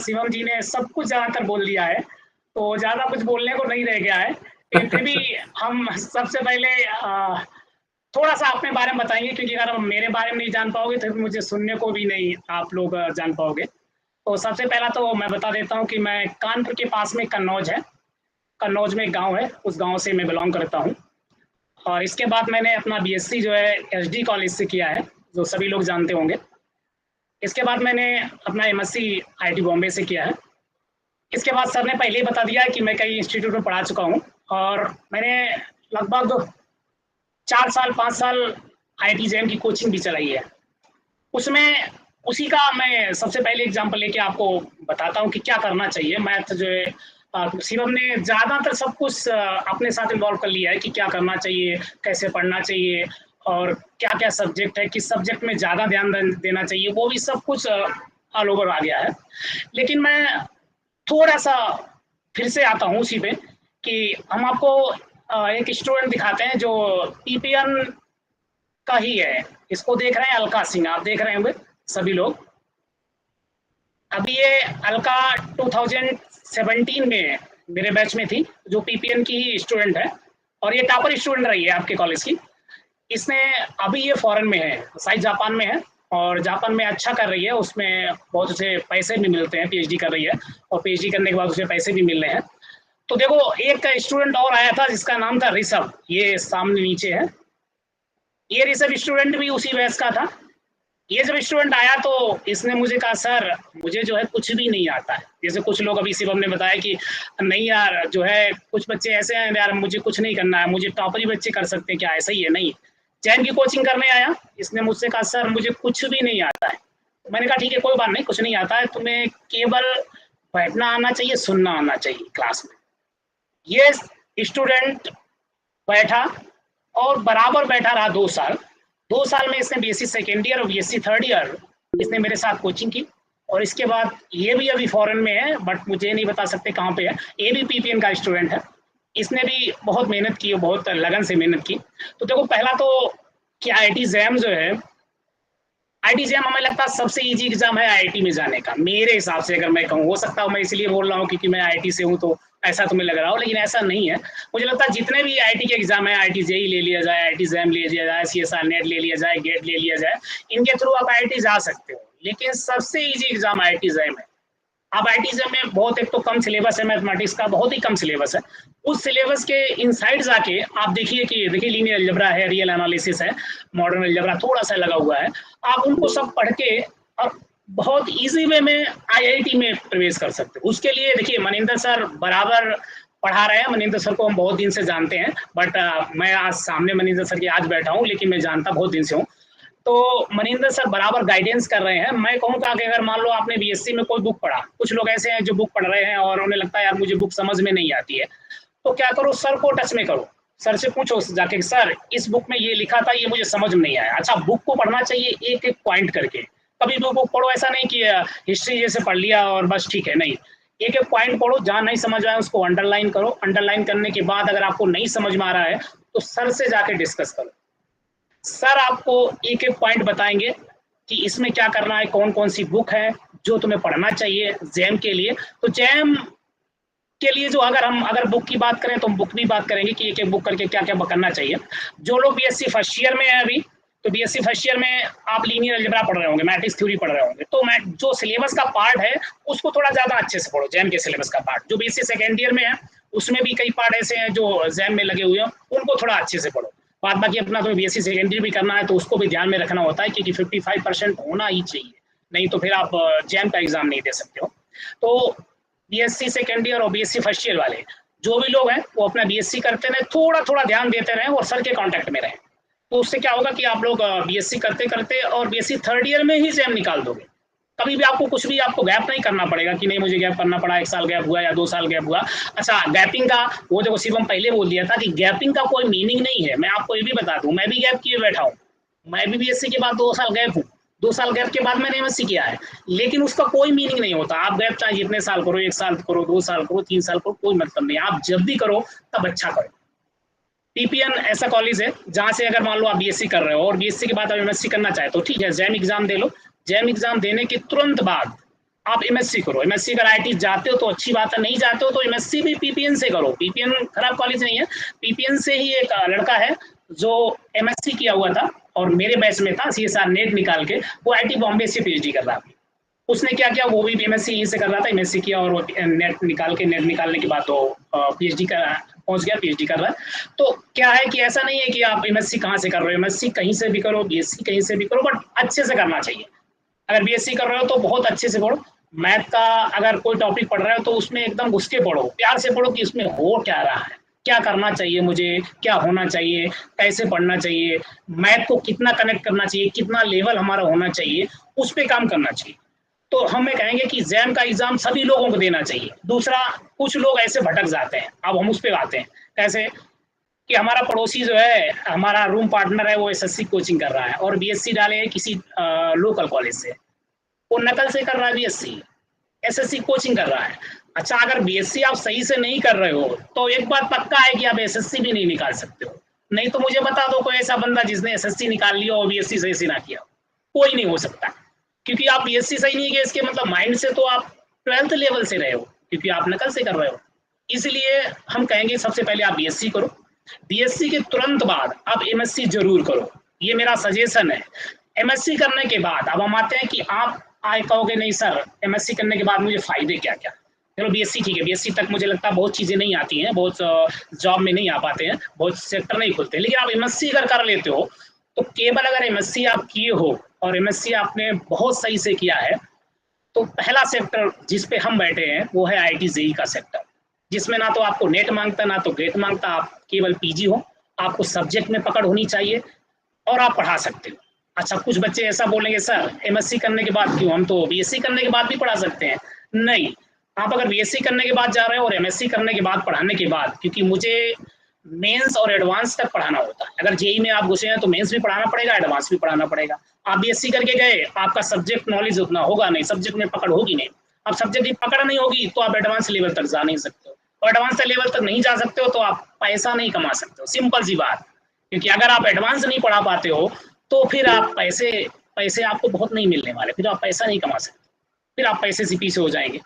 शिवम जी ने सब कुछ ज़्यादातर बोल दिया है, तो ज़्यादा कुछ बोलने को नहीं रह गया है। लेकिन फिर भी हम सबसे पहले थोड़ा-सा अपने बारे में बताएँगे, क्योंकि अगर आप मेरे बारे में नहीं जान पाओगे तो फिर मुझे सुनने को भी नहीं आप लोग जान पाओगे। तो सबसे पहला तो मैं बता देता हूँ कि मैं कानपुर के पास में कन्नौज है, कन्नौज में एक गाँव है, उस गाँव से मैं बिलॉन्ग करता हूँ। और इसके बाद मैंने अपना बीएससी जो है एसडी कॉलेज से किया है, जो सभी लोग जानते होंगे। इसके बाद मैंने अपना एमएससी आईआईटी बॉम्बे से किया है। इसके बाद सर ने पहले ही बता दिया कि मैं कई इंस्टीट्यूट में पढ़ा चुका हूँ और मैंने लगभग 4 साल 5 साल आईआईटी जैम की कोचिंग भी चलाई है। उसमें उसी का मैं सबसे पहले एग्जांपल लेके आपको बताता हूँ कि क्या करना चाहिए। मैथ जो है शिवम ने ज़्यादातर सब कुछ अपने साथ इन्वॉल्व कर लिया है कि क्या करना चाहिए, कैसे पढ़ना चाहिए और क्या-क्या सब्जेक्ट है, किस सब्जेक्ट में ज़्यादा ध्यान देना चाहिए, वो भी सब कुछ ऑल ओवर आ गया है। लेकिन मैं थोड़ा-सा फिर से आता हूँ उसी पे कि हम आपको एक स्टूडेंट दिखाते हैं जो पीपीएन का ही है। इसको देख रहे हैं अलका सिंह, आप देख रहे होंगे सभी लोग। अभी ये अलका 2017 में मेरे बैच में थी, जो पीपीएन की ही स्टूडेंट है और ये टॉपर स्टूडेंट रही है आपके कॉलेज की। इसने अभी ये फॉरेन में है, शायद जापान में है और जापान में अच्छा कर रही है, उसमें बहुत से पैसे भी मिलते हैं, पीएचडी कर रही है और पीएचडी करने के बाद उसे पैसे भी मिल रहे हैं। तो देखो एक स्टूडेंट और आया था जिसका नाम था ऋषभ, ये सामने नीचे है। ये ऋषभ स्टूडेंट भी उसी बैच का था। ये जब स्टूडेंट आया तो इसने मुझे कहा सर मुझे जो है कुछ भी नहीं आता है। जैसे कुछ लोग अभी शिवम ने बताया कि नहीं यार जो है कुछ बच्चे ऐसे हैं यार मुझे कुछ नहीं करना है, मुझे टॉपर ही बच्चे कर सकते हैं क्या, ऐसा ही है? नहीं। जैन की कोचिंग करने आया, इसने मुझसे कहा सर मुझे कुछ भी नहीं आता है। तो मैंने कहा ठीक है कोई बात नहीं, कुछ नहीं आता है, तुम्हें केवल बैठना आना चाहिए, सुनना आना चाहिए क्लास में। ये स्टूडेंट बैठा और बराबर बैठा रहा 2 साल। 2 साल में इसने बीएससी सेकेंड ईयर और बीएससी थर्ड ईयर इसने मेरे साथ कोचिंग की और इसके बाद ये भी अभी फॉरेन में है, बट मुझे नहीं बता सकते कहाँ पे है। ये भी पीपीएन का स्टूडेंट है। इसने भी बहुत मेहनत की, बहुत लगन से मेहनत की। तो देखो पहला तो कि आईआईटी जैम जो है, आईआईटी जैम हमें लगता है सबसे ईजी एग्जाम है आईआईटी में जाने का, मेरे हिसाब से अगर मैं कहूँ। हो सकता है मैं इसलिए बोल रहा हूँ क्योंकि मैं आईआईटी से हूँ तो ऐसा तुम्हें लग रहा हो, लेकिन ऐसा नहीं है। मुझे लगता है जितने भी आईआईटी के एग्जाम है, आईआईटी जेई ले लिया जाए, आईआईटी जैम ले लिया जाए, सीएसआर नेट ले लिया जाए, गेट ले लिया जाए, इनके थ्रू आप आईआईटी जा सकते हो। लेकिन सबसे ईजी एग्जाम आईआईटी जैम है। अब आईआईटी जैम में बहुत एक तो कम सिलेबस है, मैथमेटिक्स का बहुत ही कम सिलेबस है। उस सिलेबस के इनसाइड जाके आप देखिए कि देखिए लीनियर अलजेब्रा है, रियल एनालिसिस है, मॉडर्न अलजेब्रा थोड़ा सा लगा हुआ है। आप उनको सब पढ़ के और बहुत इजी वे में आईआईटी में प्रवेश कर सकते हो। उसके लिए देखिए मनिंदर सर बराबर पढ़ा रहे हैं। मनिंदर सर को हम बहुत दिन से जानते हैं, बट मैं आज सामने मनिंदर सर के आज बैठा हूँ, लेकिन मैं जानता बहुत दिन से हूँ। तो मनिंदर सर बराबर गाइडेंस कर रहे हैं। मैं कहूँगा कि अगर मान लो आपने बीएससी में कोई बुक पढ़ा, कुछ लोग ऐसे हैं जो बुक पढ़ रहे हैं और उन्हें लगता है यार मुझे बुक समझ में नहीं आती है, तो क्या करो सर को टच में करो, सर से पूछो जाके सर इस बुक में ये लिखा था, ये मुझे समझ में नहीं आया। अच्छा बुक को पढ़ना चाहिए एक एक पॉइंट करके, कभी भी बुक पढ़ो ऐसा नहीं कि हिस्ट्री जैसे पढ़ लिया और बस ठीक है, नहीं। एक एक पॉइंट पढ़ो, जहाँ नहीं समझ आया उसको अंडरलाइन करो। अंडरलाइन करने के बाद अगर आपको नहीं समझ में आ रहा है तो सर से जाके डिस्कस करो। सर आपको एक एक पॉइंट बताएंगे कि इसमें क्या करना है, कौन कौन सी बुक है जो तुम्हें पढ़ना चाहिए जैम के लिए। तो जैम के लिए जो अगर बुक की बात करें तो हम बुक भी बात करेंगे कि एक एक बुक करके क्या क्या करना चाहिए। जो लोग बीएससी फर्स्ट ईयर में है अभी, तो बीएससी फर्स्ट ईयर में आप लीनियर अलजेब्रा पढ़ रहे होंगे, मैट्रिक्स थ्योरी पढ़ रहे होंगे, तो मैं जो सिलेबस का पार्ट है उसको थोड़ा ज्यादा अच्छे से पढ़ो। जैम के सिलेबस का पार्ट जो बीएससी सेकेंड ईयर में है उसमें भी कई पार्ट ऐसे हैं जो जैम में लगे हुए हैं, उनको थोड़ा अच्छे से पढ़ो। बाद बाकी अपना तो बीएससी सेकेंड ईयर भी करना है तो उसको भी ध्यान में रखना होता है क्योंकि 55% होना ही चाहिए, नहीं तो फिर आप जैम का एग्जाम नहीं दे सकते हो। तो बीएससी सेकेंड ईयर और बीएससी फर्स्ट ईयर वाले जो भी लोग हैं वो अपना बीएससी करते रहे, थोड़ा थोड़ा ध्यान देते रहें और सर के कांटेक्ट में रहें। तो उससे क्या होगा कि आप लोग बीएससी करते करते और बीएससी थर्ड ईयर में ही जैम निकाल दोगे। कभी भी आपको कुछ भी आपको गैप नहीं करना पड़ेगा कि नहीं मुझे गैप करना पड़ा, 1 साल गैप हुआ या 2 साल गैप हुआ। अच्छा गैपिंग का वो देखो शिवम पहले बोल दिया था कि गैपिंग का कोई मीनिंग नहीं है। मैं आपको ये भी बता दूं, मैं भी गैप किए बैठा हूँ। मैं भी बीएससी के बाद 2 साल गैप हूँ, 2 साल गैप के बाद मैंने एमएससी किया है, लेकिन उसका कोई मीनिंग नहीं होता। आप गैप चाहे जितने साल करो, 1 साल करो, 2 साल करो, 3 साल करो, कोई मतलब नहीं। आप जब भी करो तब अच्छा करो। पीपीएन ऐसा कॉलेज है जहां से अगर मान लो आप बीएससी कर रहे हो और बीएससी के बाद आप एमएससी करना चाहे तो ठीक है, जैम एग्जाम दे लो। जैम एग्जाम देने के तुरंत बाद आप एमएससी करो। एमएससी अगर आईआईटी जाते हो तो अच्छी बात है, नहीं जाते हो तो एमएससी भी पीपीएन से करो। पीपीएन खराब कॉलेज नहीं है। पीपीएन से ही एक लड़का है जो एमएससी किया हुआ था और मेरे बैच में था, सीएसआर नेट निकाल के, वो आईआईटी बॉम्बे से पीएचडी कर रहा था। उसने क्या किया, वो भी एमएससी से कर रहा था, एमएससी किया और वो नेट निकालने के बाद तो पीएचडी का पहुंच गया, पीएचडी कर रहा है। तो क्या है कि ऐसा नहीं है कि आप एमएससी कहाँ से कर रहे हो, एमएससी कहीं से भी करो, बीएससी कहीं से भी करो, बट अच्छे से करना चाहिए। अगर बीएससी कर रहे हो तो बहुत अच्छे से पढ़ो। मैथ का अगर कोई टॉपिक पढ़ रहे हो तो उसमें एकदम घुस के पढ़ो, प्यार से पढ़ो कि इसमें हो क्या रहा है, क्या करना चाहिए मुझे, क्या होना चाहिए, कैसे पढ़ना चाहिए, मैथ को कितना कनेक्ट करना चाहिए, कितना लेवल हमारा होना चाहिए, उस पर काम करना चाहिए। तो हमें कहेंगे कि जैम का एग्जाम सभी लोगों को देना चाहिए। दूसरा, कुछ लोग ऐसे भटक जाते हैं, अब हम उस पर आते हैं। कैसे कि हमारा पड़ोसी जो है, हमारा रूम पार्टनर है, वो एसएससी कोचिंग कर रहा है और बीएससी डाले है किसी लोकल कॉलेज से, वो नकल से कर रहा है बीएससी, एसएससी कोचिंग कर रहा है। अच्छा, अगर बीएससी आप सही से नहीं कर रहे हो तो एक बात पक्का है कि आप एसएससी भी नहीं निकाल सकते हो। नहीं तो मुझे बता दो कोई ऐसा बंदा जिसने एसएससी निकाल लिया और बीएससी सही से ना किया। कोई नहीं हो सकता, क्योंकि आप बीएससी सही नहीं किया इसके मतलब माइंड से तो आप 12th लेवल से रहे हो, क्योंकि आप नकल से कर रहे हो। इसलिए हम कहेंगे सबसे पहले आप बीएससी करो, बीएससी के तुरंत बाद आप एमएससी जरूर करो, ये मेरा सजेशन है। एमएससी करने के बाद अब हम आते हैं कि आप आए कहोगे नहीं सर एमएससी करने के बाद मुझे फायदे क्या क्या। चलो बीएससी ठीक है, बीएससी तक मुझे लगता है बहुत चीजें नहीं आती हैं, बहुत जॉब में नहीं आ पाते हैं, बहुत सेक्टर नहीं खुलते, लेकिन आप एमएससी अगर कर लेते हो तो केवल अगर एमएससी आप किए हो और एमएससी आपने बहुत सही से किया है तो पहला सेक्टर जिस पे हम बैठे हैं वो है आईआईटी जेईई का सेक्टर, जिसमें ना तो आपको नेट मांगता ना तो गेट मांगता, आप केवल पीजी हो, आपको सब्जेक्ट में पकड़ होनी चाहिए और आप पढ़ा सकते हो। अच्छा, कुछ बच्चे ऐसा बोलेंगे सर एमएससी करने के बाद क्यों, हम तो बीएससी करने के बाद भी पढ़ा सकते हैं। नहीं, आप अगर बीएससी करने के बाद जा रहे हो और एमएससी करने के बाद पढ़ाने के बाद, क्योंकि मुझे मेंस और एडवांस तक पढ़ाना होता है, अगर जेईई में आप घुसे हैं तो मेंस भी पढ़ाना पड़ेगा, एडवांस भी पढ़ाना पड़ेगा। आप बीएससी करके गए, आपका सब्जेक्ट नॉलेज उतना होगा नहीं, सब्जेक्ट में पकड़ होगी नहीं, अब सब्जेक्ट की पकड़ नहीं होगी तो आप एडवांस लेवल तक जा नहीं सकते हो, और एडवांस लेवल तक नहीं जा सकते हो तो आप पैसा नहीं कमा सकते हो, सिंपल सी बात। क्योंकि अगर आप एडवांस नहीं पढ़ा पाते हो तो फिर आप पैसे आपको बहुत नहीं मिलने वाले, फिर आप पैसा नहीं कमा सकते, फिर आप पैसे से पीछे हो जाएंगे।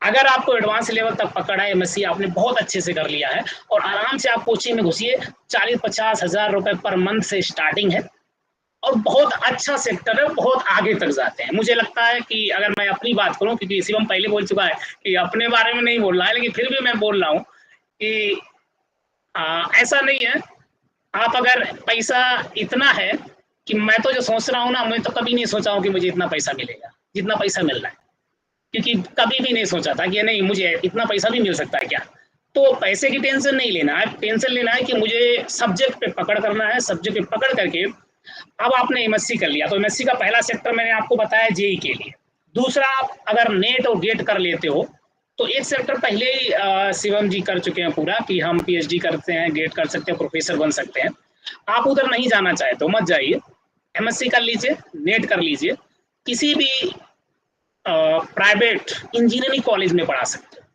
अगर आपको एडवांस लेवल तक पकड़ है, एमएससी आपने बहुत अच्छे से कर लिया है और आराम से आप कोचिंग में घुसिए, 40-50 हज़ार रुपए पर मंथ से स्टार्टिंग है और बहुत अच्छा सेक्टर है, बहुत आगे तक जाते हैं। मुझे लगता है कि अगर मैं अपनी बात करूं, क्योंकि शिवम पहले बोल चुका है कि अपने बारे में नहीं बोल रहा है, लेकिन फिर भी मैं बोल रहा हूँ कि ऐसा नहीं है। आप अगर पैसा इतना है कि मैं तो जो सोच रहा हूँ ना, मैं तो कभी नहीं सोचा हूँ कि मुझे इतना पैसा मिलेगा जितना पैसा मिल रहा है, क्योंकि कभी भी नहीं सोचा था कि नहीं मुझे इतना पैसा भी मिल सकता है क्या। तो पैसे की टेंशन नहीं लेना है, टेंशन लेना है कि मुझे सब्जेक्ट पे पकड़ करना है, सब्जेक्ट पे पकड़ करके। अब आपने एमएससी कर लिया तो एमएससी का पहला सेक्टर मैंने आपको बताया जेईई के लिए। दूसरा, आप अगर नेट और गेट कर लेते हो तो एक सेक्टर पहले ही शिवम जी कर चुके हैं पूरा, कि हम पीएचडी करते हैं, गेट कर सकते हैं, प्रोफेसर बन सकते हैं। आप उधर नहीं जाना चाहे तो मत जाइए, एमएससी कर लीजिए, नेट कर लीजिए, किसी भी प्राइवेट इंजीनियरिंग कॉलेज में पढ़ा सकते हो।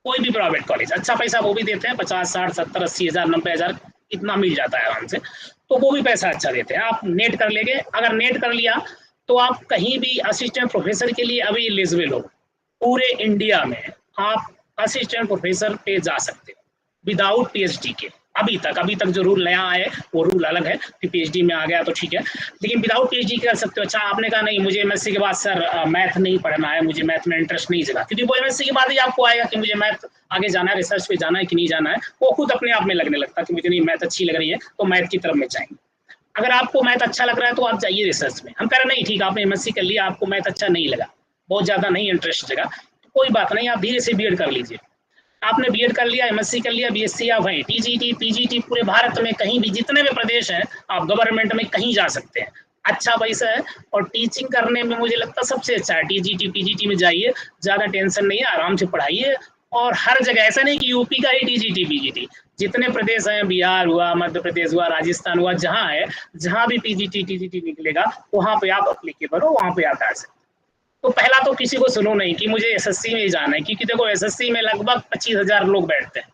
कोई भी प्राइवेट कॉलेज अच्छा पैसा वो भी देते हैं, 50, 60, 70, 80 हज़ार, 90 हज़ार इतना मिल जाता है आराम से, तो वो भी पैसा अच्छा देते हैं। आप नेट कर लेंगे, अगर नेट कर लिया तो आप कहीं भी असिस्टेंट प्रोफेसर के लिए अभी एलिजिबल हो, पूरे इंडिया में आप असिस्टेंट प्रोफेसर पे जा सकते हो विदाउट पीएचडी के। अभी तक जो रूल नया आए वो रूल अलग है कि पीएचडी में आ गया तो ठीक है, लेकिन विदाउट पीएचडी कर सकते हो। अच्छा, आपने कहा नहीं मुझे एमएससी के बाद सर मैथ नहीं पढ़ना है, मुझे मैथ में इंटरेस्ट नहीं जगा, क्योंकि वो एमएससी के बाद ही आपको आएगा कि मुझे मैथ आगे जाना है, रिसर्च पे जाना है कि नहीं जाना है, वो खुद अपने आप में लगने लगता है कि मुझे नहीं मैथ अच्छी लग रही है तो मैथ की तरफ में जाएंगे। अगर आपको मैथ अच्छा लग रहा है तो आप जाइए रिसर्च में। हम कह रहे नहीं ठीक है आपने एमएससी कर लिया, आपको मैथ अच्छा नहीं लगा, बहुत ज्यादा नहीं इंटरेस्ट जगा, तो कोई बात नहीं, आप धीरे से बीएड कर लीजिए। आपने बीएड कर लिया, एमएससी कर लिया, बीएससी आप वहीं टीजीटी पीजीटी पूरे भारत में कहीं भी जितने भी प्रदेश हैं आप गवर्नमेंट में कहीं जा सकते हैं, अच्छा पैसा है और टीचिंग करने में मुझे लगता है सबसे अच्छा है। टीजीटी पीजीटी में जाइए, ज़्यादा टेंशन नहीं है, आराम से पढ़ाइए। और हर जगह ऐसा नहीं कि यूपी का ही टीजीटी पीजीटी, जितने प्रदेश हैं, बिहार हुआ, मध्य प्रदेश हुआ, राजस्थान हुआ, जहाँ है जहाँ भी पीजीटी टीजीटी निकलेगा वहाँ पे आप अप्लीकेबल हो, वहाँ पे आप आ सकते। तो पहला तो किसी को सुनो नहीं कि मुझे एसएससी में ही जाना है, क्योंकि देखो एसएससी में लगभग 25,000 लोग बैठते हैं,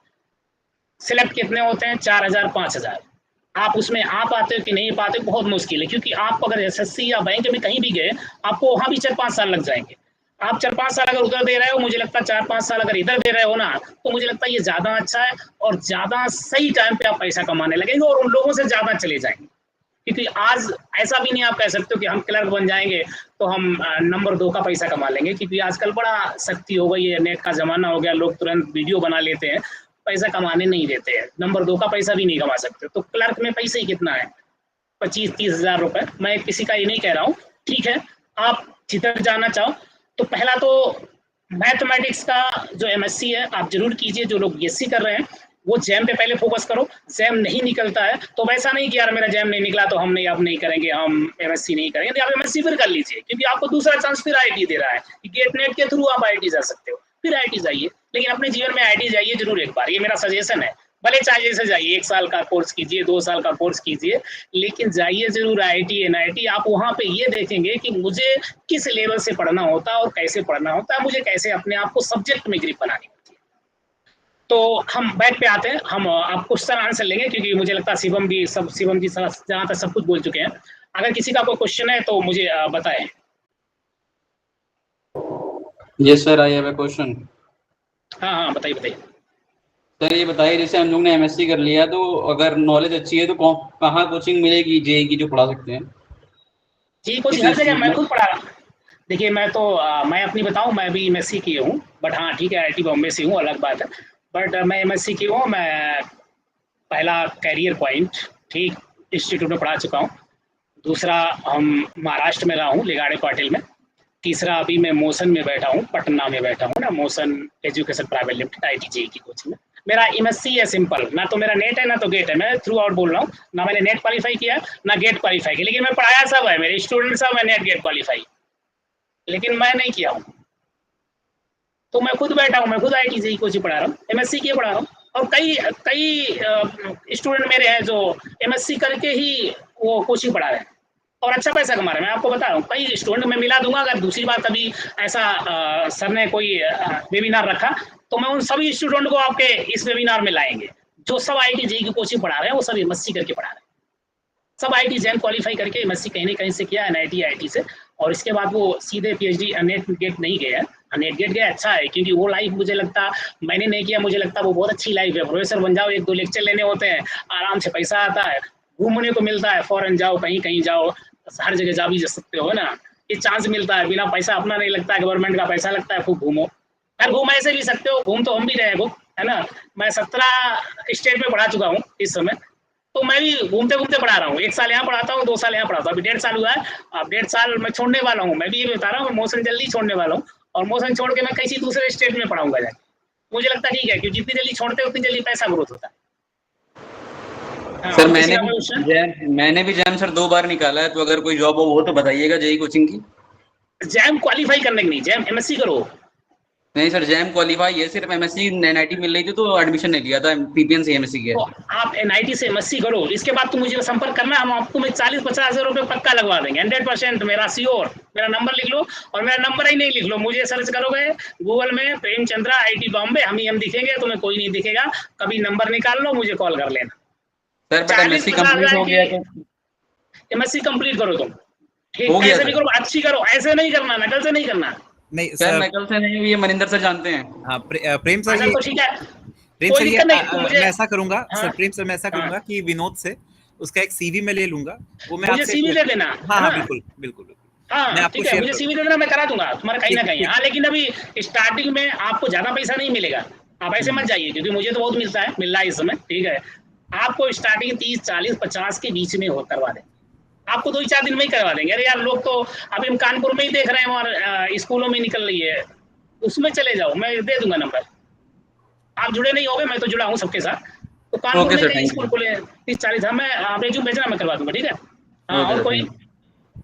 सिलेक्ट कितने होते हैं 4,000 5,000। आप उसमें आ पाते हो कि नहीं पाते बहुत मुश्किल है, क्योंकि आप अगर एसएससी या बैंक में कहीं भी गए आपको वहां भी 4-5 साल लग जाएंगे। आप 4-5 साल अगर उधर दे रहे हो, मुझे लगता है 4-5 साल अगर इधर दे रहे हो ना, तो मुझे लगता है ये ज़्यादा अच्छा है और ज़्यादा सही टाइम पे आप पैसा कमाने लगेंगे और उन लोगों से ज़्यादा चले जाएँगे। क्योंकि आज ऐसा भी नहीं आप कह सकते हो कि हम क्लर्क बन जाएँगे, तो हम नंबर 2 का पैसा कमा लेंगे, क्योंकि आजकल बड़ा सख्ती हो गई है, नेट का ज़माना हो गया, लोग तुरंत वीडियो बना लेते हैं, पैसा कमाने नहीं देते हैं, नंबर 2 का पैसा भी नहीं कमा सकते। तो क्लर्क में पैसे ही कितना है? 25-30 हज़ार रुपए। मैं किसी का ये नहीं कह रहा हूँ, ठीक है, आप जिधर जाना चाहो, तो पहला तो मैथमेटिक्स का जो एमएससी है, आप ज़रूर कीजिए, जो लोग बीएससी कर रहे हैं, वो जैम पे पहले फ़ोकस करो। जैम नहीं निकलता है, तो वैसा नहीं कि यार मेरा जैम नहीं निकला तो हम नहीं अब नहीं करेंगे, हम एमएससी नहीं करेंगे, तो आप एमएससी फिर कर लीजिए, क्योंकि आपको दूसरा चांस फिर आईआईटी दे रहा है, कि गेट नेट के थ्रू आप आईआईटी जा सकते हो, फिर आईआईटी जाइए। लेकिन अपने जीवन में आईआईटी जाइए ज़रूर एक बार, ये मेरा सजेशन है। भले चाहे जैसे जाइए, 1 साल का कोर्स कीजिए, 2 साल का कोर्स कीजिए, लेकिन जाइए ज़रूर आईआईटी, एनआईटी। आप वहाँ पे ये देखेंगे कि मुझे किस लेवल से पढ़ना होता है और कैसे पढ़ना होता है, मुझे कैसे अपने आप को सब्जेक्ट में ग्रिप बनानी होती है। तो हम बैक पे आते हैं, हम आप क्वेश्चन आंसर लेंगे, क्योंकि मुझे लगता है शिवम जी जहाँ तक सब कुछ बोल चुके हैं। अगर किसी का कोई क्वेश्चन है तो मुझे बताएं। Yes sir, I have a question. हाँ, बताइए बताइए। सर ये बताइए, जैसे हम लोग ने एमएससी कर लिया, तो अगर नॉलेज अच्छी है तो कहाँ कोचिंग मिलेगी जेई की जो पढ़ा सकते हैं? जी, कोचिंग किस हर जगह, इंस्टीट्यूट मैं में? खुद पढ़ा रहा। देखिए, मैं तो मैं अपनी बताऊँ, मैं भी एमएससी किए हूँ, बट हाँ ठीक है, आईआईटी बॉम्बे से हूँ, अलग बात है। बट मैं एमएससी की हूँ, मैं पहला करियर पॉइंट, ठीक, इंस्टीट्यूट में पढ़ा चुका हूँ। दूसरा, हम महाराष्ट्र में रहा हूँ, लिगाड़े पाटिल में। तीसरा, अभी मैं मोशन में बैठा हूँ, पटना में बैठा हूँ ना, motion education private limited, IIT JEE की कोचिंग में। मेरा एमएससी है सिंपल, ना तो मेरा नेट है ना तो गेट है, मैं थ्रू आउट बोल रहा हूँ, ना मैंने नेट क्वालिफाई किया ना गेट क्वालिफाई किया, लेकिन मैं पढ़ाया सब है, मेरे स्टूडेंट सब है नेट गेट क्वालिफाई, लेकिन मैं नहीं किया हूँ। तो मैं खुद बैठा हूँ, मैं खुद आईआईटी जेईई कोचिंग पढ़ा रहा हूँ, एमएससी किए पढ़ा रहा हूँ। और कई कई स्टूडेंट मेरे हैं जो एमएससी करके ही वो कोचिंग पढ़ा रहे हैं और अच्छा पैसा कमा रहे हैं। मैं आपको बता रहा हूँ, कई स्टूडेंट मैं मिला दूंगा, अगर दूसरी बार कभी ऐसा सर ने कोई वेबिनार रखा, तो मैं उन सभी स्टूडेंट को आपके इस वेबिनार में लाएंगे, जो सब आईआईटी जेईई की कोचिंग पढ़ा रहे हैं, वो सब एमएससी करके पढ़ा रहे हैं। सब आईआईटी जैम क्वालिफाई करके एमएससी कहीं ना कहीं से किया, एनआईटी आईआईटी से, और इसके बाद वो सीधे पीएचडी नेट गेट नहीं गए हैं। नेट गेट गया अच्छा है, क्योंकि वो लाइफ मुझे लगता, मैंने नहीं किया, मुझे लगता वो बहुत अच्छी लाइफ है। प्रोफेसर बन जाओ, 1-2 लेक्चर लेने होते हैं, आराम से पैसा आता है, घूमने को मिलता है, फॉरेन जाओ, कहीं कहीं जाओ, हर जगह जा भी जा सकते हो ना, ये चांस मिलता है, बिना पैसा अपना नहीं लगता है, गवर्नमेंट का पैसा लगता है, खूब घूमो। यार घूम ऐसे भी सकते हो, घूम तो हम भी रहे खूब, है ना। मैं 17 स्टेट में पढ़ा चुका हूँ इस समय, तो मैं भी घूमते घूमते पढ़ा रहा हूँ। 1 साल यहाँ पढ़ाता हूँ, 2 साल यहाँ पढ़ाता हूँ, अभी 1.5 साल हुआ है। अब 1.5 साल मैं छोड़ने वाला हूँ, मैं भी ये बता रहा हूँ, मोशन जल्दी छोड़ने वाला हूँ, और मोशन छोड़ के मैं किसी दूसरे स्टेट में पढ़ाऊंगा जाके। मुझे लगता है ठीक है, क्योंकि जितनी जल्दी छोड़ते हैं उतनी जल्दी पैसा ग्रोथ होता है। हाँ, सर और किसी का कोई क्वेश्चन? मैंने भी जैम सर 2 बार निकाला है, तो अगर कोई जॉब हो तो बताइएगा जेई कोचिंग की। जैम क्वालिफाई करने की नहीं, जैम एमएससी करो। नहीं सर, जैम क्वालिफाई है, सिर्फ एमएससी एनआईटी मिल रही थी तो एडमिशन नहीं लिया था, पीपीएन से एमएससी किया तो है। आप एनआईटी से एमएससी करो, इसके बाद तो मुझे संपर्क करना, हम आपको मैं 40-50 हज़ार रुपये पक्का लगवा देंगे, 100%, मेरा श्योर। मेरा नंबर लिख लो, और मेरा नंबर ही नहीं लिख लो, मुझे सर्च करोगे गूगल में, प्रेमचंद्रा आईआईटी बॉम्बे, हम ही हम दिखेंगे, तुम्हें कोई नहीं दिखेगा। कभी नंबर निकाल लो, मुझे कॉल कर लेना। सर बट चालीस एमएससी पचास कंप्लीट हजार हो की गया तो? एमएससी कंप्लीट करो तुम, हो ठीक, गया ऐसे भी सर। करो, अच्छी करो, ऐसे नहीं करना, नकल से नहीं करना। नहीं सर सर। नकल से नहीं, ये मनिंदर सर जानते हैं। हाँ, प्रेम सर अच्छा ये तो ठीक है, प्रेम कोई सर ये दिक्कत नहीं, तो मुझे, मैं ऐसा करूंगा हाँ सर, प्रेम सर मैं ऐसा हाँ, करूंगा कि विनोद से उसका एक सीवी में ले लूंगा, वो मैं मुझे आपसे सीवी दे देना, हाँ है हाँ ना। बिल्कुल बिल्कुल बिल्कुल, मैं हाँ आपको ठीक है, शेयर मुझे करूँ। सीवी दे देना, मैं करा दूंगा तुम्हारा कहीं ना ठीक कहीं। ठीक। हाँ, लेकिन अभी स्टार्टिंग में आपको ज्यादा पैसा नहीं मिलेगा, आप ऐसे मत जाइए, क्योंकि मुझे तो बहुत मिलता है, मिल रहा है इस समय, ठीक है। आपको स्टार्टिंग 30, 40, 50 के बीच में हो करवा दें, आपको 2 ही 4 दिन में ही करवा देंगे। अरे यार, लोग तो अभी हम कानपुर में ही देख रहे हैं, और स्कूलों में निकल रही है, उसमें चले जाओ, मैं दे दूंगा नंबर। आप जुड़े नहीं होगे, मैं तो जुड़ा हूँ सबके साथ। तो कानपुर ओके में सर, कई थैंक स्कूल यू। खुले हैं, 30-40, हाँ, मैं आप रेज्यूम भेजना, मैं करवा दूंगा, ठीक है। हाँ, ओके और सर, कोई? Thank you.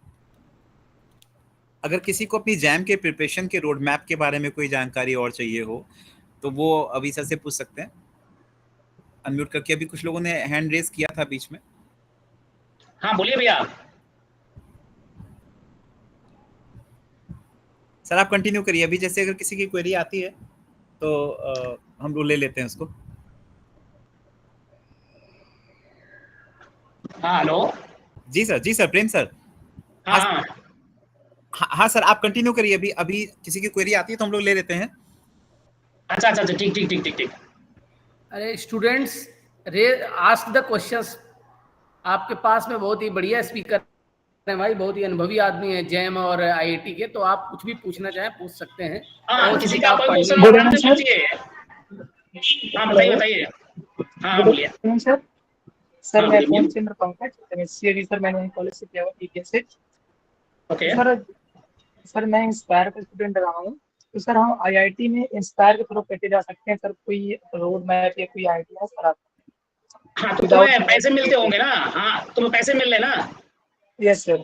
अगर किसी को अपनी जैम के प्रिपरेशन के रोड मैप के बारे में कोई जानकारी और चाहिए हो तो वो अभी सर से पूछ सकते हैं, अनम्यूट करके। अभी कुछ लोगों ने हैंड रेज किया था बीच में। हाँ बोलिए भैया। सर आप कंटिन्यू करिए, अभी जैसे अगर किसी की क्वेरी आती है तो हम लोग ले लेते हैं उसको। हाँ हेलो। जी सर, जी सर, प्रेम सर। हाँ आज हाँ हाँ सर, आप कंटिन्यू करिए। अभी अभी किसी की क्वेरी आती है तो हम लोग ले लेते हैं। अच्छा, ठीक ठीक ठीक ठीक ठीक। अरे स्टूडेंट्स, आस्क द क्वेश्चंस। आपके पास में बहुत ही बढ़िया स्पीकर है भाई, बहुत ही अनुभवी आदमी है जैम और आईआईटी के, तो आप कुछ भी पूछना चाहें पूछ सकते हैं। हाँ, किसी का कोई क्वेश्चन Good आराम से evening, पूछिए। हाँ बताइए। हाँ बोलिए। सर सर हाँ, मैं good evening। पूर्ण चंद्र पंकज, एमएससी सर मैंने कॉलेज से किया हुआ टीपीएस। ओके। सर मैं इंस्पायर का स्टूडेंट रहा हूँ, तो सर हम आईआईटी में इंस्पायर के थ्रू कैसे जा सकते हैं सर? कोई रोड मैप या कोई आइडिया सर आप? हाँ तो तुम्हें पैसे मिलते होंगे ना? हाँ तुम्हें पैसे मिल रहे ना? Yes sir.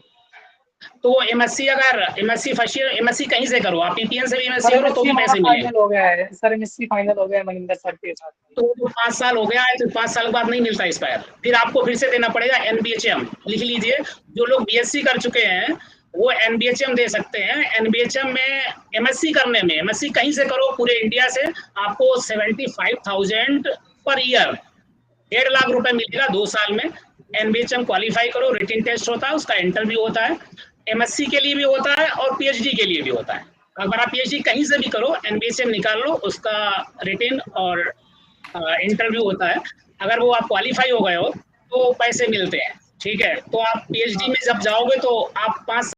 तो एमएससी, अगर एमएससी फर्स्ट ईयर एमएससी कहीं से करो, आप पीपीएन से भी एमएससी सर करो तो भी पैसे मिलेंगे। फाइनल हो गया है सर, एमएससी फाइनल हो गया है मनिंदर सर के साथ। तो 5 साल हो गया है, तो 5 साल बाद नहीं मिलता एक्सपायर, फिर आपको फिर से देना पड़ेगा एनबीएचएम। लिख लीजिए, जो लोग बीएससी कर चुके हैं वो एनबीएचएम दे सकते हैं। एनबीएचएम में एमएससी करने में, एमएससी कहीं से करो पूरे इंडिया से, आपको 75,000 पर ईयर, 1.5 लाख रुपए मिलेगा 2 साल में। एनबीएचएम क्वालिफाई करो, रिटन टेस्ट होता है, उसका इंटरव्यू होता है, एमएससी के लिए भी होता है और पीएचडी के लिए भी होता है। अगर आप पीएचडी कहीं से भी करो, एनबीएचएम निकाल लो, उसका रिटन और इंटरव्यू होता है। अगर वो आप क्वालिफाई हो गए हो तो पैसे मिलते हैं, ठीक है। तो आप पीएचडी में जब जाओगे तो आप 5